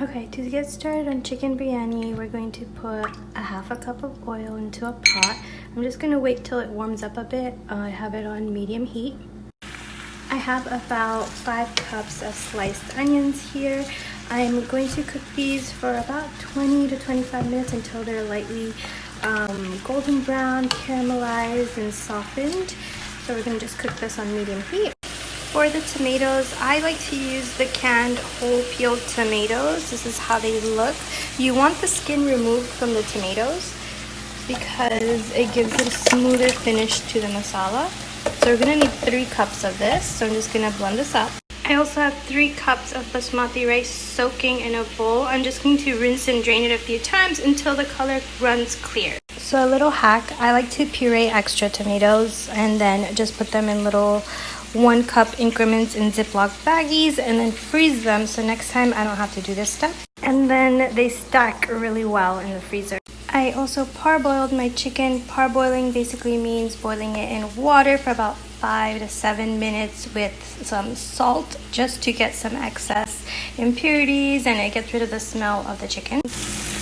Okay, to get started on chicken biryani, we're going to put a half a cup of oil into a pot. I'm just going to wait till it warms up a bit. I have it on medium heat. I have about 5 cups of sliced onions here. I'm going to cook these for about 20 to 25 minutes until they're lightly golden brown, caramelized, and softened. So we're going to just cook this on medium heat. For the tomatoes, I like to use the canned whole peeled tomatoes. This is how they look. You want the skin removed from the tomatoes because it gives it a smoother finish to the masala. So we're going to need 3 cups of this. So I'm just going to blend this up. I also have 3 cups of basmati rice soaking in a bowl. I'm just going to rinse and drain it a few times until the color runs clear. So a little hack, I like to puree extra tomatoes and then just put them in little 1 cup increments in Ziploc baggies and then freeze them so next time I don't have to do this step. And then they stack really well in the freezer. I also parboiled my chicken. Parboiling basically means boiling it in water for about 5 to 7 minutes with some salt just to get some excess impurities and it gets rid of the smell of the chicken.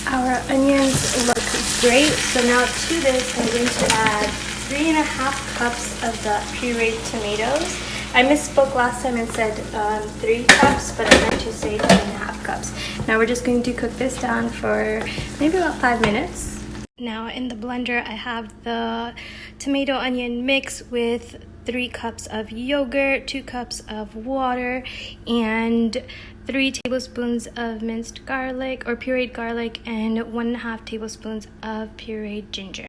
Our onions look great, so now to this I'm going to add 3.5 cups of the pureed tomatoes. I misspoke last time and said 3 cups, but I meant to say 3.5 cups. Now we're just going to cook this down for maybe about 5 minutes. Now in the blender I have the tomato onion mix with 3 cups of yogurt, 2 cups of water, and 3 tablespoons of minced garlic or pureed garlic, and 1.5 tablespoons of pureed ginger.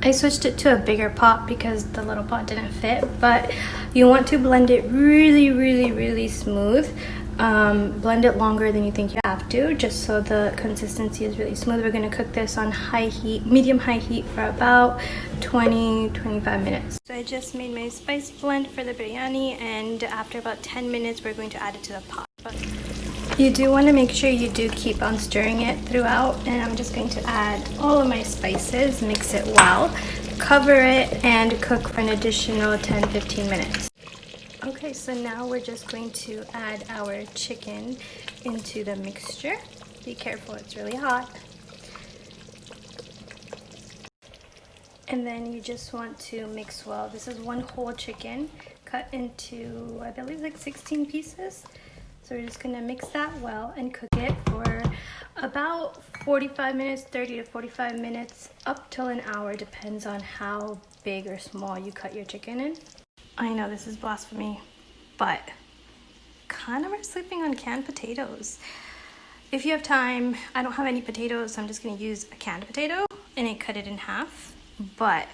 I switched it to a bigger pot because the little pot didn't fit, but you want to blend it really smooth. Blend it longer than you think you have to, just so the consistency is really smooth. We're going to cook this on high heat, medium-high heat for about 20-25 minutes. So I just made my spice blend for the biryani, and after about 10 minutes we're going to add it to the pot. You do want to make sure you do keep on stirring it throughout, and I'm just going to add all of my spices, mix it well, cover it, and cook for an additional 10-15 minutes. Okay, so now we're just going to add our chicken into the mixture. Be careful, it's really hot. And then you just want to mix well. This is 1 whole chicken cut into, I believe, like 16 pieces. So we're just gonna mix that well and cook it for about 45 minutes, 30 to 45 minutes, up till an hour, depends on how big or small you cut your chicken in. I know this is blasphemy, but kind of are sleeping on canned potatoes. If you have time, I don't have any potatoes, so I'm just gonna use a canned potato and I cut it in half. But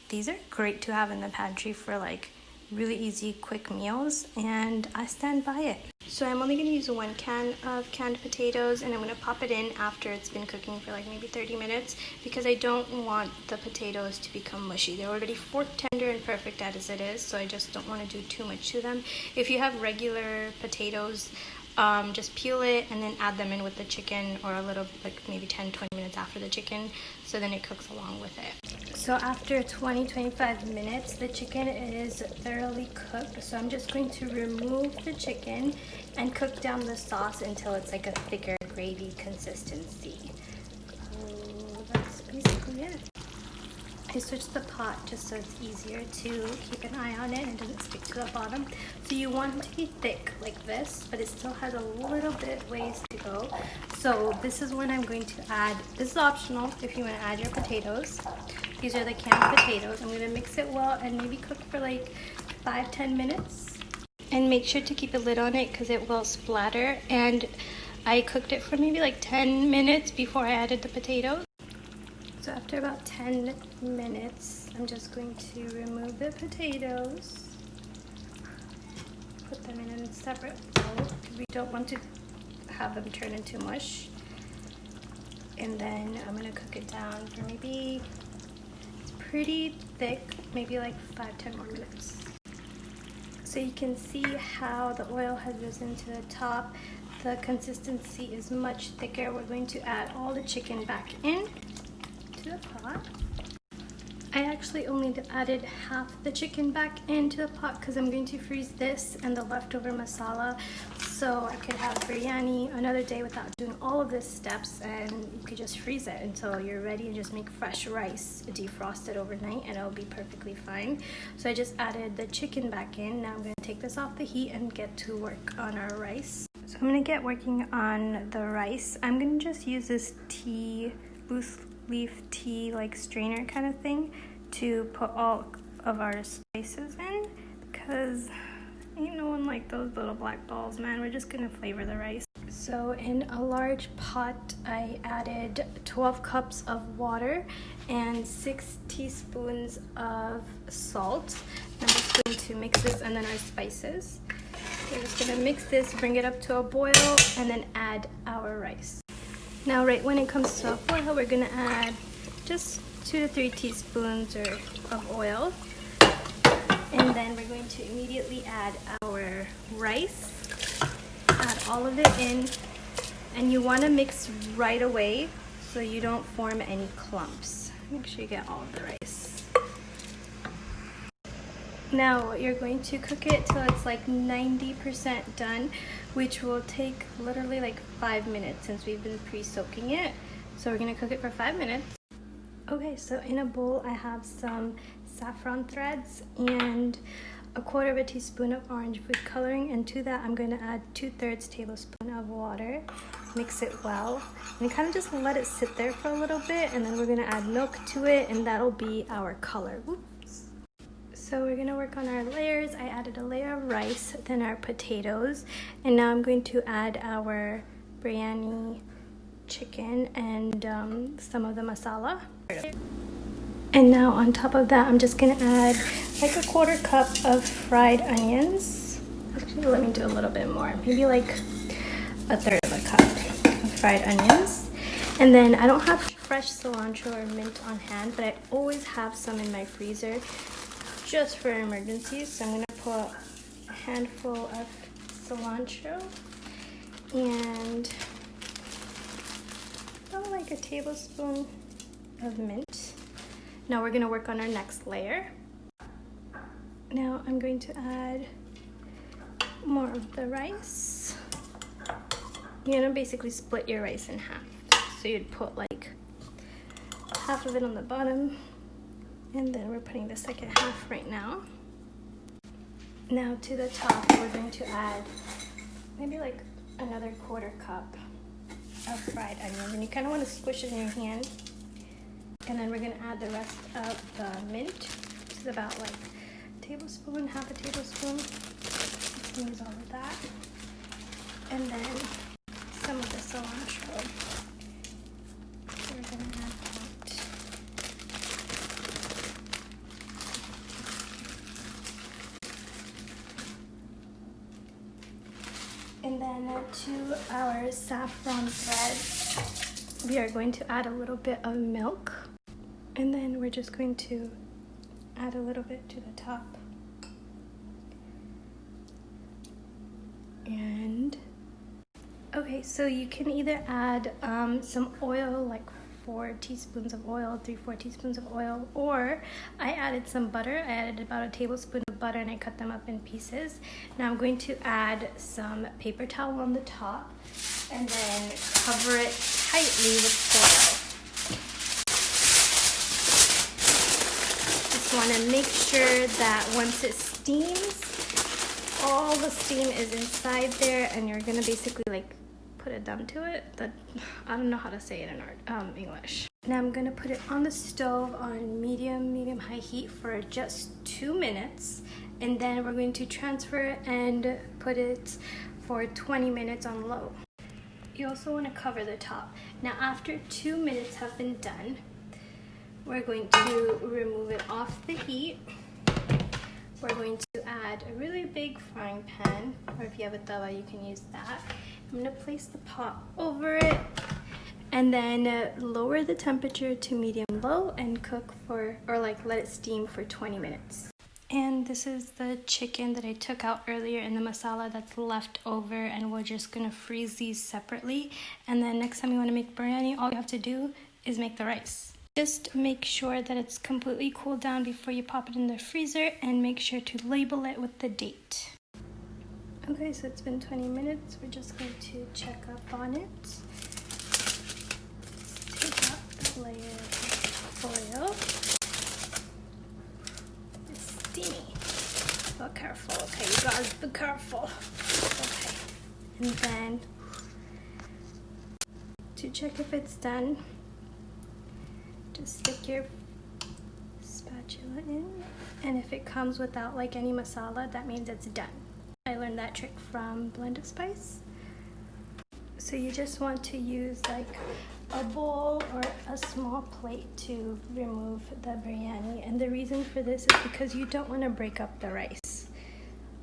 these are great to have in the pantry for like really easy, quick meals, and I stand by it. So I'm only gonna use 1 can of canned potatoes, and I'm gonna pop it in after it's been cooking for like maybe 30 minutes because I don't want the potatoes to become mushy. They're already fork tender and perfect as it is, so I just don't want to do too much to them. If you have regular potatoes, just peel it and then add them in with the chicken, or a little, like maybe 10-20 minutes after the chicken, so then it cooks along with it. So after 20-25 minutes, the chicken is thoroughly cooked, so I'm just going to remove the chicken and cook down the sauce until it's like a thicker gravy consistency. So that's basically it. I switched the pot just so it's easier to keep an eye on it and it doesn't stick to the bottom. So you want it to be thick like this, but it still has a little bit ways to go. So this is when I'm going to add, this is optional if you want to add your potatoes. These are the canned potatoes. I'm going to mix it well and maybe cook for like 5-10 minutes. And make sure to keep a lid on it because it will splatter. And I cooked it for maybe like 10 minutes before I added the potatoes. So after about 10 minutes, I'm just going to remove the potatoes, put them in a separate bowl. We don't want to have them turn into mush. And then I'm going to cook it down for maybe, it's pretty thick, maybe like 5-10 more minutes. So you can see how the oil has risen to the top. The consistency is much thicker. We're going to add all the chicken back in to the pot. I actually only added half the chicken back into the pot because I'm going to freeze this and the leftover masala so I could have biryani another day without doing all of these steps, and you could just freeze it until you're ready and just make fresh rice, defrost it overnight, and it'll be perfectly fine. So I just added the chicken back in. Now I'm going to take this off the heat and get to work on our rice. So I'm going to get working on the rice. I'm going to just use this loose leaf tea like strainer kind of thing to put all of our spices in, because ain't no one like those little black balls, man. We're just gonna flavor the rice. So in a large pot I added 12 cups of water and 6 teaspoons of salt. I'm just going to mix this, and then our spices. We're just gonna mix this, bring it up to a boil, and then add our rice. Now right when it comes to a boil, we're gonna add just 2 to 3 teaspoons of oil, and then we're going to immediately add our rice. Add all of it in, and you want to mix right away so you don't form any clumps. Make sure you get all of the rice. Now you're going to cook it till it's like 90% done, which will take literally like 5 minutes since we've been pre-soaking it. So we're gonna cook it for 5 minutes. Okay, so in a bowl I have some saffron threads and 1/4 teaspoon of orange food coloring, and to that I'm going to add 2/3 tablespoon of water. Mix it well and kind of just let it sit there for a little bit, and then we're going to add milk to it, and that'll be our color. Whoops. So we're going to work on our layers. I added a layer of rice, then our potatoes, and now I'm going to add our biryani chicken and some of the masala. And now on top of that, I'm just gonna add like 1/4 cup of fried onions. Actually, let me do a little bit more, maybe like 1/3 of a cup of fried onions. And then I don't have fresh cilantro or mint on hand, but I always have some in my freezer just for emergencies. So I'm gonna put a handful of cilantro and about like a tablespoon of mint. Now we're gonna work on our next layer. Now I'm going to add more of the rice. You're gonna basically split your rice in half. So you'd put like half of it on the bottom, and then we're putting the second half right now. Now to the top, we're going to add maybe like another 1/4 cup of fried onions, and you kind of want to squish it in your hand. And then we're going to add the rest of the mint, which is about like a tablespoon, half a tablespoon. Let's use all of that. And then some of the cilantro. So we're going to add that. And then to our saffron thread, we are going to add a little bit of milk. And then we're just going to add a little bit to the top. And okay, so you can either add some oil, like 4 teaspoons of oil, 3-4 teaspoons of oil, or I added some butter. I added about a tablespoon of butter, and I cut them up in pieces. Now I'm going to add some paper towel on the top, and then cover it tightly with foil. Want to make sure that once it steams, all the steam is inside there, and you're gonna basically like put a dum to it. That I don't know how to say it in English. Now I'm gonna put it on the stove on medium high heat for just 2 minutes, and then we're going to transfer it and put it for 20 minutes on low. You also want to cover the top. Now after 2 minutes have been done, we're going to remove it off the heat. We're going to add a really big frying pan, or if you have a tawa, you can use that. I'm gonna place the pot over it, and then lower the temperature to medium-low and cook for, or like let it steam for 20 minutes. And this is the chicken that I took out earlier in the masala that's left over, and we're just gonna freeze these separately. And then next time you wanna make biryani, all you have to do is make the rice. Just make sure that it's completely cooled down before you pop it in the freezer, and make sure to label it with the date. Okay, so it's been 20 minutes. We're just going to check up on it. Let's take out the layer of foil. It's steamy. Oh, careful. Okay, you guys, be careful. Okay, and then to check if it's done, just stick your spatula in, and if it comes without like any masala, that means it's done. I learned that trick from Blended Spice. So you just want to use like a bowl or a small plate to remove the biryani, and the reason for this is because you don't want to break up the rice.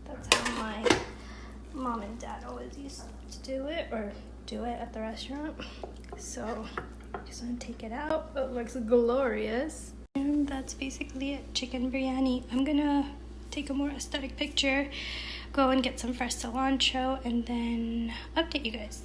That's how my mom and dad always used to do it, or do it at the restaurant. So just want to take it out. It looks glorious. And that's basically it, chicken biryani. I'm gonna take a more aesthetic picture, go and get some fresh cilantro, and then update you guys.